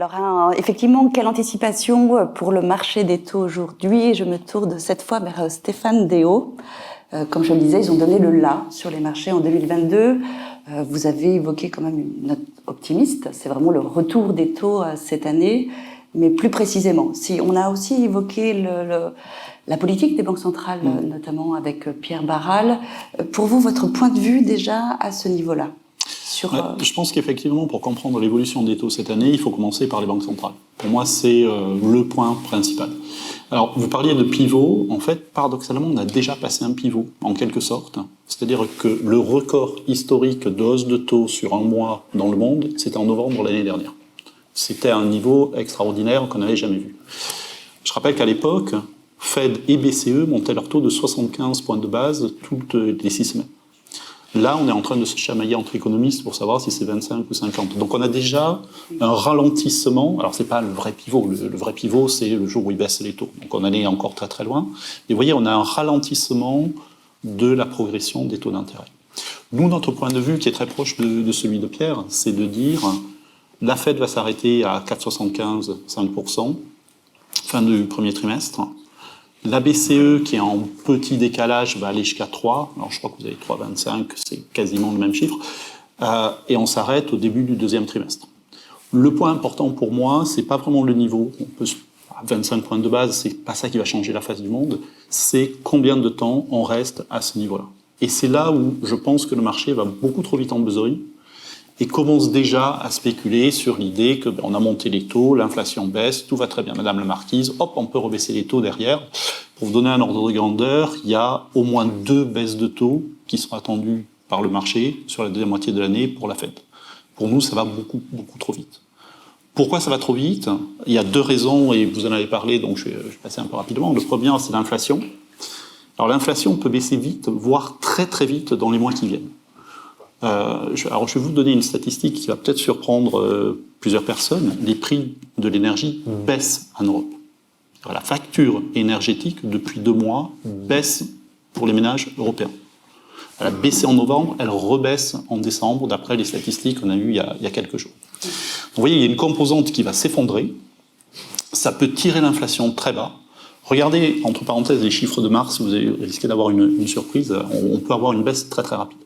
Alors, effectivement, quelle anticipation pour le marché des taux aujourd'hui? Je me tourne cette fois vers Stéphane Déo. Comme je le disais, ils ont donné le la sur les marchés en 2022. Vous avez évoqué quand même une note optimiste. C'est vraiment le retour des taux cette année. Mais plus précisément, si on a aussi évoqué la politique des banques centrales, notamment avec Pierre Barral. Pour vous, votre point de vue déjà à ce niveau-là? Je pense qu'effectivement, pour comprendre l'évolution des taux cette année, il faut commencer par les banques centrales. Pour moi, c'est le point principal. Alors, vous parliez de pivot. En fait, paradoxalement, on a déjà passé un pivot, en quelque sorte. C'est-à-dire que le record historique de hausse de taux sur un mois dans le monde, c'était en novembre l'année dernière. C'était un niveau extraordinaire qu'on n'avait jamais vu. Je rappelle qu'à l'époque, Fed et BCE montaient leur taux de 75 points de base toutes les 6 semaines. Là, on est en train de se chamailler entre économistes pour savoir si c'est 25 ou 50. Donc on a déjà un ralentissement. Alors c'est pas le vrai pivot. Le vrai pivot, c'est le jour où ils baissent les taux. Donc on en est encore très très loin. Et vous voyez, on a un ralentissement de la progression des taux d'intérêt. Nous, notre point de vue, qui est très proche de celui de Pierre, c'est de dire la Fed va s'arrêter à 4,75, 5%, fin du premier trimestre. La BCE, qui est en petit décalage, va aller jusqu'à 3. Alors, je crois que vous avez 3,25, c'est quasiment le même chiffre. Et on s'arrête au début du deuxième trimestre. Le point important pour moi, c'est pas vraiment le niveau. On peut, à 25 points de base, c'est pas ça qui va changer la face du monde. C'est combien de temps on reste à ce niveau-là. Et c'est là où je pense que le marché va beaucoup trop vite en besogne et commence déjà à spéculer sur l'idée que on a monté les taux, l'inflation baisse, tout va très bien, Madame la Marquise, hop, on peut rebaisser les taux derrière. Pour vous donner un ordre de grandeur, il y a au moins 2 baisses de taux qui sont attendues par le marché sur la deuxième moitié de l'année pour la Fed. Pour nous, ça va beaucoup, beaucoup trop vite. Pourquoi ça va trop vite? Il y a 2 raisons, et vous en avez parlé, donc je vais passer un peu rapidement. Le premier, c'est l'inflation. Alors l'inflation peut baisser vite, voire très très vite dans les mois qui viennent. Alors je vais vous donner une statistique qui va peut-être surprendre plusieurs personnes. Les prix de l'énergie baissent en Europe. Alors, la facture énergétique, depuis 2 mois, baisse pour les ménages européens. Elle a baissé en novembre, elle rebaisse en décembre, d'après les statistiques qu'on a eues il y a quelques jours. Donc, vous voyez, il y a une composante qui va s'effondrer. Ça peut tirer l'inflation très bas. Regardez, entre parenthèses, les chiffres de mars, vous risquez d'avoir une surprise. On peut avoir une baisse très très rapide.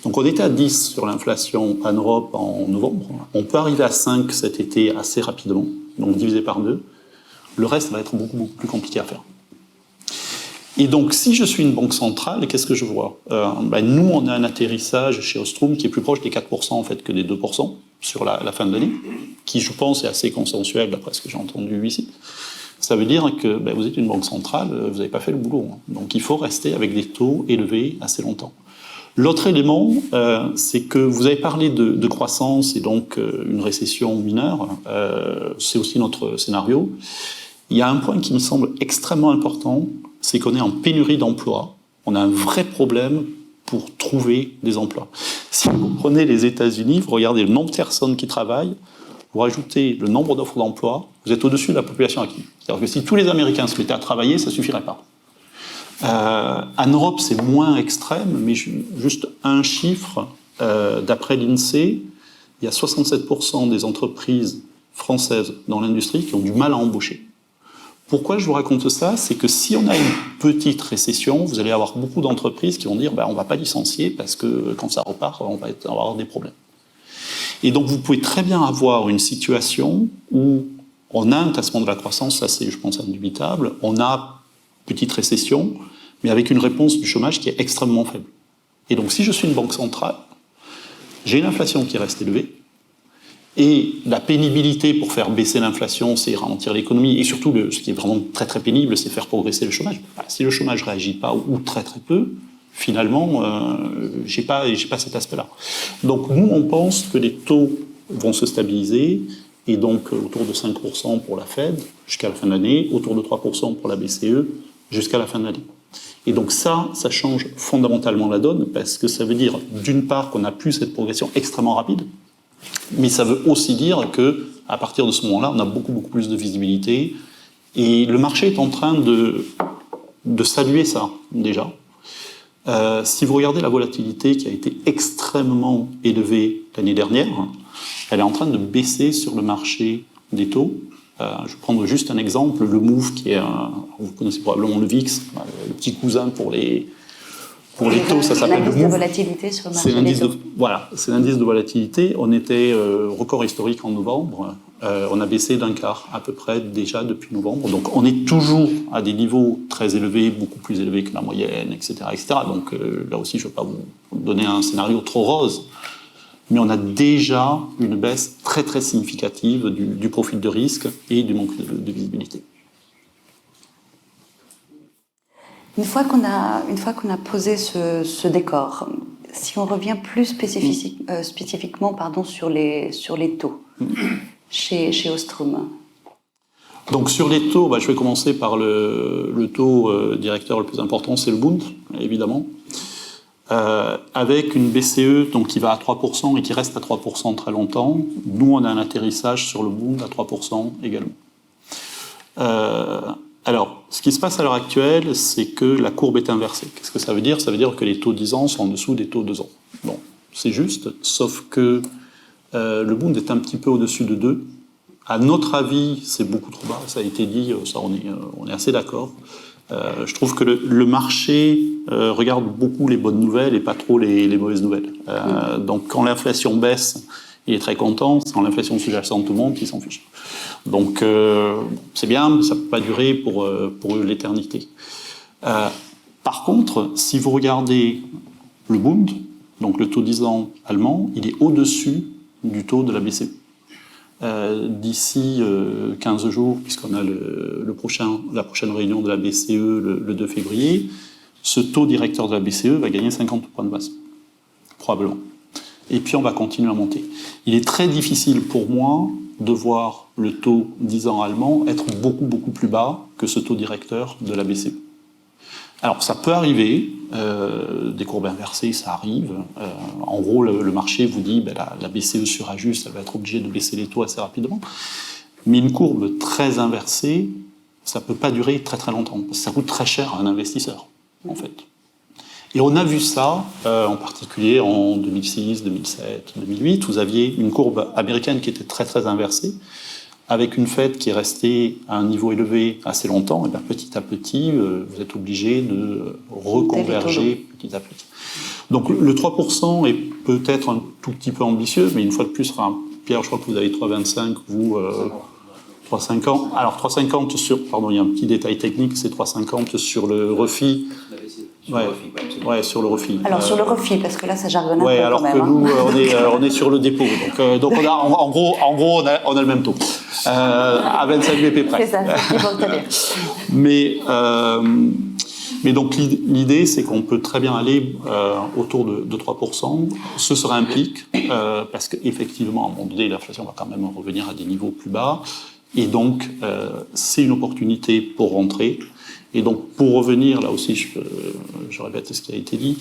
Donc on était à 10 sur l'inflation en Europe en novembre. On peut arriver à 5 cet été assez rapidement, donc divisé par 2. Le reste va être beaucoup, beaucoup plus compliqué à faire. Et donc si je suis une banque centrale, qu'est-ce que je vois? Nous, on a un atterrissage chez Ostrom qui est plus proche des 4% en fait que des 2% sur la fin de l'année, qui je pense est assez consensuel d'après ce que j'ai entendu ici. Ça veut dire que vous êtes une banque centrale, vous n'avez pas fait le boulot. Donc il faut rester avec des taux élevés assez longtemps. L'autre élément, c'est que vous avez parlé de croissance et donc une récession mineure. C'est aussi notre scénario. Il y a un point qui me semble extrêmement important, c'est qu'on est en pénurie d'emplois. On a un vrai problème pour trouver des emplois. Si vous prenez les États-Unis, vous regardez le nombre de personnes qui travaillent, vous rajoutez le nombre d'offres d'emploi, vous êtes au-dessus de la population active. C'est-à-dire que si tous les Américains se mettaient à travailler, ça ne suffirait pas. En Europe, c'est moins extrême, mais juste un chiffre, d'après l'INSEE, il y a 67% des entreprises françaises dans l'industrie qui ont du mal à embaucher. Pourquoi je vous raconte ça? C'est que si on a une petite récession, vous allez avoir beaucoup d'entreprises qui vont dire on ne va pas licencier parce que quand ça repart, on va avoir des problèmes. Et donc vous pouvez très bien avoir une situation où on a un tassement de la croissance, ça c'est je pense indubitable, on a petite récession, mais avec une réponse du chômage qui est extrêmement faible. Et donc si je suis une banque centrale, j'ai une inflation qui reste élevée, et la pénibilité pour faire baisser l'inflation, c'est ralentir l'économie, et surtout ce qui est vraiment très très pénible, c'est faire progresser le chômage. Si le chômage ne réagit pas, ou très très peu, finalement, j'ai pas cet aspect-là. Donc nous, on pense que les taux vont se stabiliser, et donc autour de 5% pour la Fed jusqu'à la fin de l'année, autour de 3% pour la BCE jusqu'à la fin de l'année. Et donc ça change fondamentalement la donne, parce que ça veut dire, d'une part, qu'on n'a plus cette progression extrêmement rapide, mais ça veut aussi dire qu'à partir de ce moment-là, on a beaucoup, beaucoup plus de visibilité, et le marché est en train de saluer ça, déjà. Si vous regardez la volatilité qui a été extrêmement élevée l'année dernière, elle est en train de baisser sur le marché des taux. Je vais prendre juste un exemple, le MOVE, qui est vous connaissez probablement le VIX, le petit cousin pour les taux, ça s'appelle le l'indice de MOVE. volatilité sur le marché des taux. Voilà, c'est l'indice de volatilité. On était record historique en novembre. On a baissé d'un quart à peu près déjà depuis novembre. Donc on est toujours à des niveaux très élevés, beaucoup plus élevés que la moyenne, etc. etc. Donc là aussi, je ne veux pas vous donner un scénario trop rose. Mais on a déjà une baisse très très significative du profil de risque et du manque de visibilité. Une fois qu'on a posé ce décor, si on revient plus spécifiquement sur les taux chez Ostrom. Donc sur les taux, je vais commencer par le taux directeur le plus important, c'est le Bund, évidemment. Avec une BCE donc, qui va à 3% et qui reste à 3% très longtemps. Nous, on a un atterrissage sur le Bund à 3% également. Alors, ce qui se passe à l'heure actuelle, c'est que la courbe est inversée. Qu'est-ce que ça veut dire ? Ça veut dire que les taux 10 ans sont en dessous des taux 2 ans. Bon, c'est juste, sauf que le Bund est un petit peu au-dessus de 2. À notre avis, c'est beaucoup trop bas, ça a été dit, ça on est assez d'accord. Je trouve que le marché regarde beaucoup les bonnes nouvelles et pas trop les mauvaises nouvelles. Donc quand l'inflation baisse, il est très content. Quand l'inflation sous-jacente monte, il s'en fiche. Donc c'est bien, mais ça ne peut pas durer pour l'éternité. Par contre, si vous regardez le Bund, donc le taux 10 ans allemand, il est au-dessus du taux de la BCE. D'ici 15 jours, puisqu'on a la prochaine réunion de la BCE le 2 février, ce taux directeur de la BCE va gagner 50 points de base, probablement. Et puis on va continuer à monter. Il est très difficile pour moi de voir le taux 10 ans allemand être beaucoup, beaucoup plus bas que ce taux directeur de la BCE. Alors, ça peut arriver, des courbes inversées, ça arrive. En gros, le marché vous dit la BCE surajuste, elle va être obligée de baisser les taux assez rapidement. Mais une courbe très inversée, ça ne peut pas durer très très longtemps, parce que ça coûte très cher à un investisseur, en fait. Et on a vu ça, en particulier en 2006, 2007, 2008. Vous aviez une courbe américaine qui était très très inversée, avec une Fed qui est restée à un niveau élevé assez longtemps, et bien petit à petit, vous êtes obligé de reconverger petit à petit. Donc le 3% est peut-être un tout petit peu ambitieux, mais une fois de plus, Pierre, je crois que vous avez 3,25, vous 3,50. Alors 3,50 sur, pardon, il y a un petit détail technique, c'est 3,50 sur le refi. Ouais, sur le refi. Alors sur le refi, parce que là ça jargonne un peu alors quand même. Que nous, on est sur le dépôt. Donc on a, en gros, on a le même taux. À 25 BP près. C'est ça, c'est ce qu'il faut dire. Mais donc l'idée, c'est qu'on peut très bien aller autour de 3%. Ce sera un pic, parce qu'effectivement, à un moment donné, l'inflation va quand même revenir à des niveaux plus bas. Et donc, c'est une opportunité pour rentrer. Et donc, pour revenir, là aussi, je répète ce qui a été dit,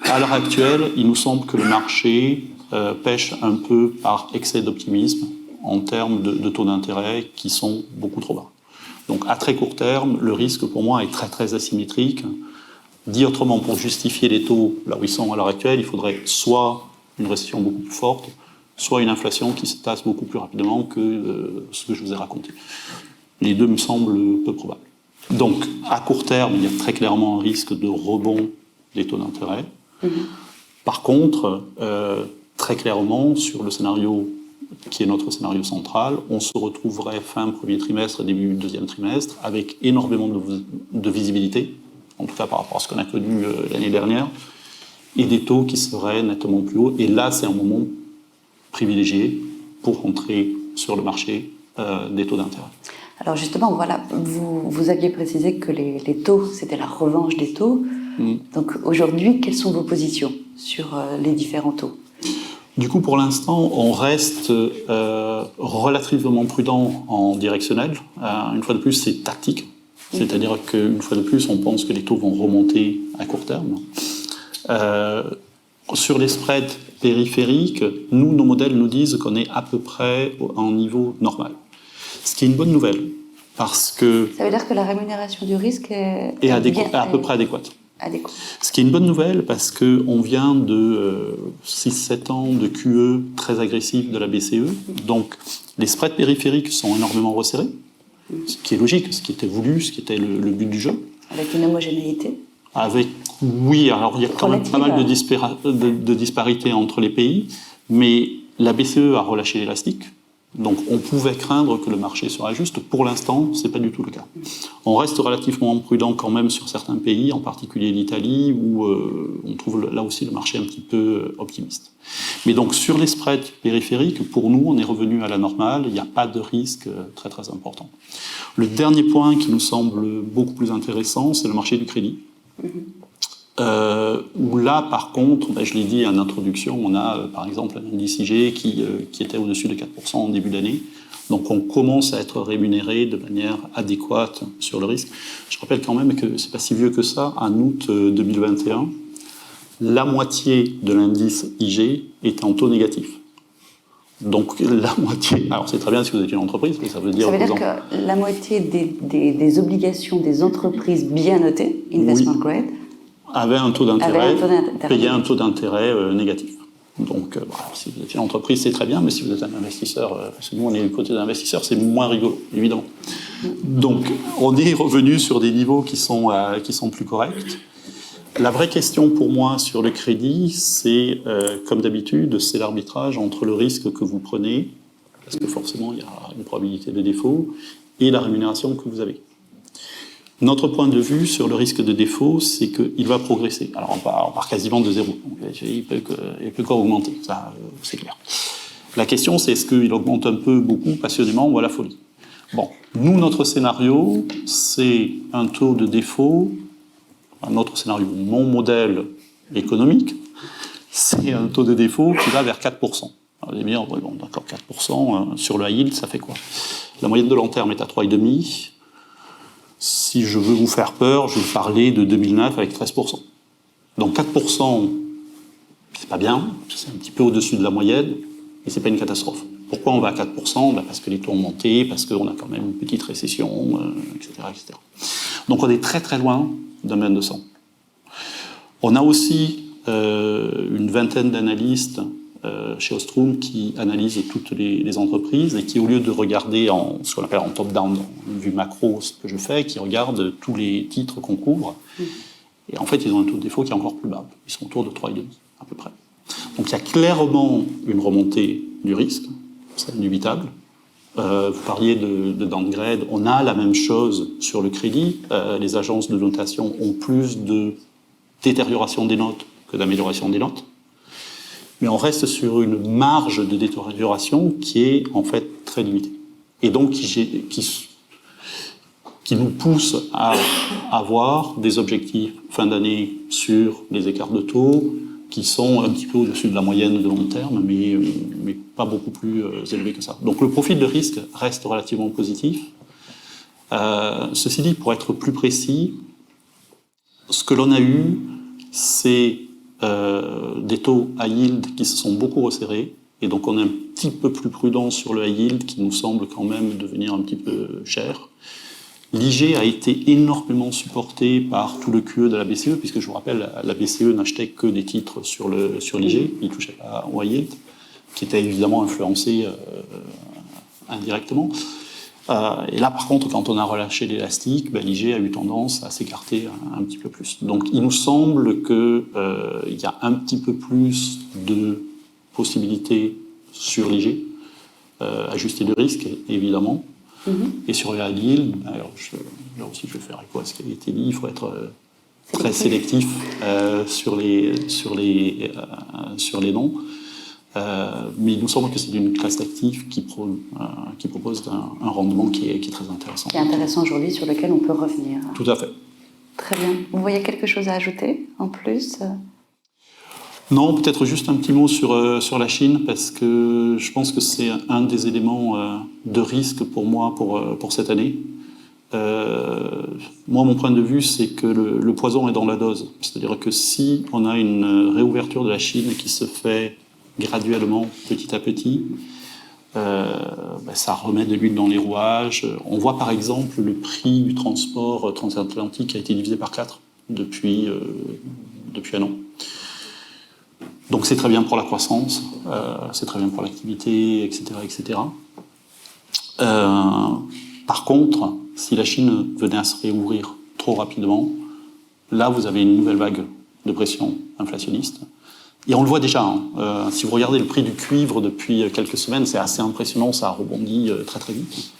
à l'heure actuelle, il nous semble que le marché pêche un peu par excès d'optimisme en termes de taux d'intérêt qui sont beaucoup trop bas. Donc, à très court terme, le risque, pour moi, est très, très asymétrique. Dit autrement, pour justifier les taux là où ils sont à l'heure actuelle, il faudrait soit une récession beaucoup plus forte, soit une inflation qui se tasse beaucoup plus rapidement que ce que je vous ai raconté. Les deux me semblent peu probables. Donc, à court terme, il y a très clairement un risque de rebond des taux d'intérêt. Par contre, très clairement, sur le scénario qui est notre scénario central, on se retrouverait fin premier trimestre, début deuxième trimestre, avec énormément de visibilité, en tout cas par rapport à ce qu'on a connu l'année dernière, et des taux qui seraient nettement plus hauts. Et là, c'est un moment privilégié pour rentrer sur le marché des taux d'intérêt. Alors justement, voilà, vous aviez précisé que les taux, c'était la revanche des taux. Donc aujourd'hui, quelles sont vos positions sur les différents taux ? Du coup, pour l'instant, on reste relativement prudent en directionnel. Une fois de plus, c'est tactique. C'est-à-dire qu'une fois de plus, on pense que les taux vont remonter à court terme. Sur les spreads périphériques, nos modèles nous disent qu'on est à peu près à un niveau normal. Ce qui est une bonne nouvelle, parce que... Ça veut dire que la rémunération du risque est à peu près adéquate. adéquat. Ce qui est une bonne nouvelle parce qu'on vient de 6-7 ans de QE très agressif de la BCE. Donc les spreads périphériques sont énormément resserrés, ce qui est logique, ce qui était voulu, ce qui était le but du jeu. Avec une homogénéité. Oui, alors il y a quand même pas mal de disparités entre les pays, mais la BCE a relâché l'élastique. Donc on pouvait craindre que le marché se réajuste. Pour l'instant, ce n'est pas du tout le cas. On reste relativement prudent quand même sur certains pays, en particulier l'Italie, où on trouve là aussi le marché un petit peu optimiste. Mais donc sur les spreads périphériques, pour nous, on est revenu à la normale, il n'y a pas de risque très très important. Le dernier point qui nous semble beaucoup plus intéressant, c'est le marché du crédit. Où là, par contre, je l'ai dit en introduction, on a par exemple un indice IG qui était au-dessus de 4% en début d'année. Donc on commence à être rémunéré de manière adéquate sur le risque. Je rappelle quand même que c'est pas si vieux que ça. En août 2021, la moitié de l'indice IG était en taux négatif. Donc la moitié, alors c'est très bien si vous êtes une entreprise, mais ça veut dire que la moitié des obligations des entreprises bien notées, investment grade, avait un taux d'intérêt, payait un taux d'intérêt négatif. Donc, si vous êtes une entreprise, c'est très bien, mais si vous êtes un investisseur, parce que nous, on est du côté d'un investisseur, c'est moins rigolo, évidemment. Donc, on est revenu sur des niveaux qui sont plus corrects. La vraie question pour moi sur le crédit, c'est, comme d'habitude, c'est l'arbitrage entre le risque que vous prenez, parce que forcément, il y a une probabilité de défaut, et la rémunération que vous avez. Notre point de vue sur le risque de défaut, c'est qu'il va progresser. Alors on part quasiment de zéro, donc il peut qu'augmenter, ça c'est clair. La question c'est est-ce qu'il augmente un peu, beaucoup, passionnément ou à la folie? Bon, nous notre scénario, c'est un taux de défaut, notre scénario, mon modèle économique, c'est un taux de défaut qui va vers 4%. Alors vous allez me dire, bon d'accord, 4%, sur le high yield, ça fait quoi? La moyenne de long terme est à 3,5%. Si je veux vous faire peur, je vais vous parler de 2009 avec 13%. Donc 4%, c'est pas bien, c'est un petit peu au-dessus de la moyenne, mais c'est pas une catastrophe. Pourquoi on va à 4% ? Parce que les taux ont monté, parce qu'on a quand même une petite récession, etc., etc. Donc on est très très loin d'un 2200. On a aussi une vingtaine d'analystes chez Ostrom qui analysent toutes les entreprises et qui, au lieu de regarder ce qu'on appelle en top-down, en vue macro, ce que je fais, qui regardent tous les titres qu'on couvre. Et en fait, ils ont un taux de défaut qui est encore plus bas. Ils sont autour de 3,5 à peu près. Donc il y a clairement une remontée du risque, c'est indubitable. Vous parliez de downgrade, on a la même chose sur le crédit. Les agences de notation ont plus de détérioration des notes que d'amélioration des notes. Mais on reste sur une marge de détérioration qui est en fait très limitée. Et donc qui nous pousse à avoir des objectifs fin d'année sur les écarts de taux qui sont un petit peu au-dessus de la moyenne de long terme, mais pas beaucoup plus élevés que ça. Donc le profil de risque reste relativement positif. Ceci dit, pour être plus précis, ce que l'on a eu, c'est des taux high yield qui se sont beaucoup resserrés, et donc on est un petit peu plus prudent sur le high yield qui nous semble quand même devenir un petit peu cher. L'IG a été énormément supporté par tout le QE de la BCE, puisque je vous rappelle, la BCE n'achetait que des titres sur l'IG, il ne touchait pas au high yield, qui était évidemment influencé indirectement. Et là, par contre, quand on a relâché l'élastique, l'IG a eu tendance à s'écarter un petit peu plus. Donc, il nous semble qu'il y a un petit peu plus de possibilités sur l'IG, ajusté de risque, évidemment. Et sur le high yield, là aussi, je vais faire écho à ce qui a été dit, il faut être très sélectif sur les noms. Mais il nous semble que c'est une classe d'actifs qui propose un rendement qui est très intéressant. Qui est intéressant aujourd'hui, sur lequel on peut revenir. Tout à fait. Très bien. Vous voyez quelque chose à ajouter en plus ? Non, peut-être juste un petit mot sur la Chine, parce que je pense que c'est un des éléments de risque pour moi pour cette année. Moi, mon point de vue, c'est que le poison est dans la dose. C'est-à-dire que si on a une réouverture de la Chine qui se fait graduellement, petit à petit, ça remet de l'huile dans les rouages. On voit par exemple le prix du transport transatlantique qui a été divisé par 4 depuis un an. Donc c'est très bien pour la croissance, c'est très bien pour l'activité, etc., etc. Par contre, si la Chine venait à se réouvrir trop rapidement, là vous avez une nouvelle vague de pression inflationniste. Et on le voit déjà, hein. Si vous regardez le prix du cuivre depuis quelques semaines, c'est assez impressionnant, ça a rebondi très très vite.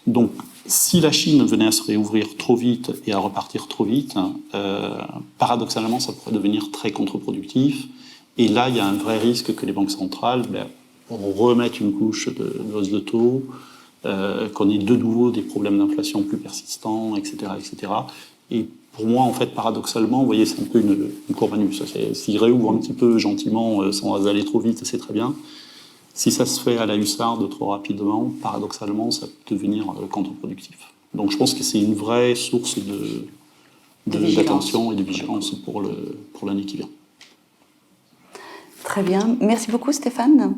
Donc si la Chine venait à se réouvrir trop vite et à repartir trop vite, paradoxalement ça pourrait devenir très contre-productif. Et là, il y a un vrai risque que les banques centrales remettent une couche de hausse de taux, qu'on ait de nouveau des problèmes d'inflation plus persistants, etc., etc. Et pour moi, en fait, paradoxalement, vous voyez, c'est un peu une courbe à nu. S'ils réouvrent un petit peu gentiment, sans aller trop vite, c'est très bien. Si ça se fait à la hussarde trop rapidement, paradoxalement, ça peut devenir contre-productif. Donc je pense que c'est une vraie source d'attention et de vigilance pour l'année qui vient. Très bien. Merci beaucoup, Stéphane.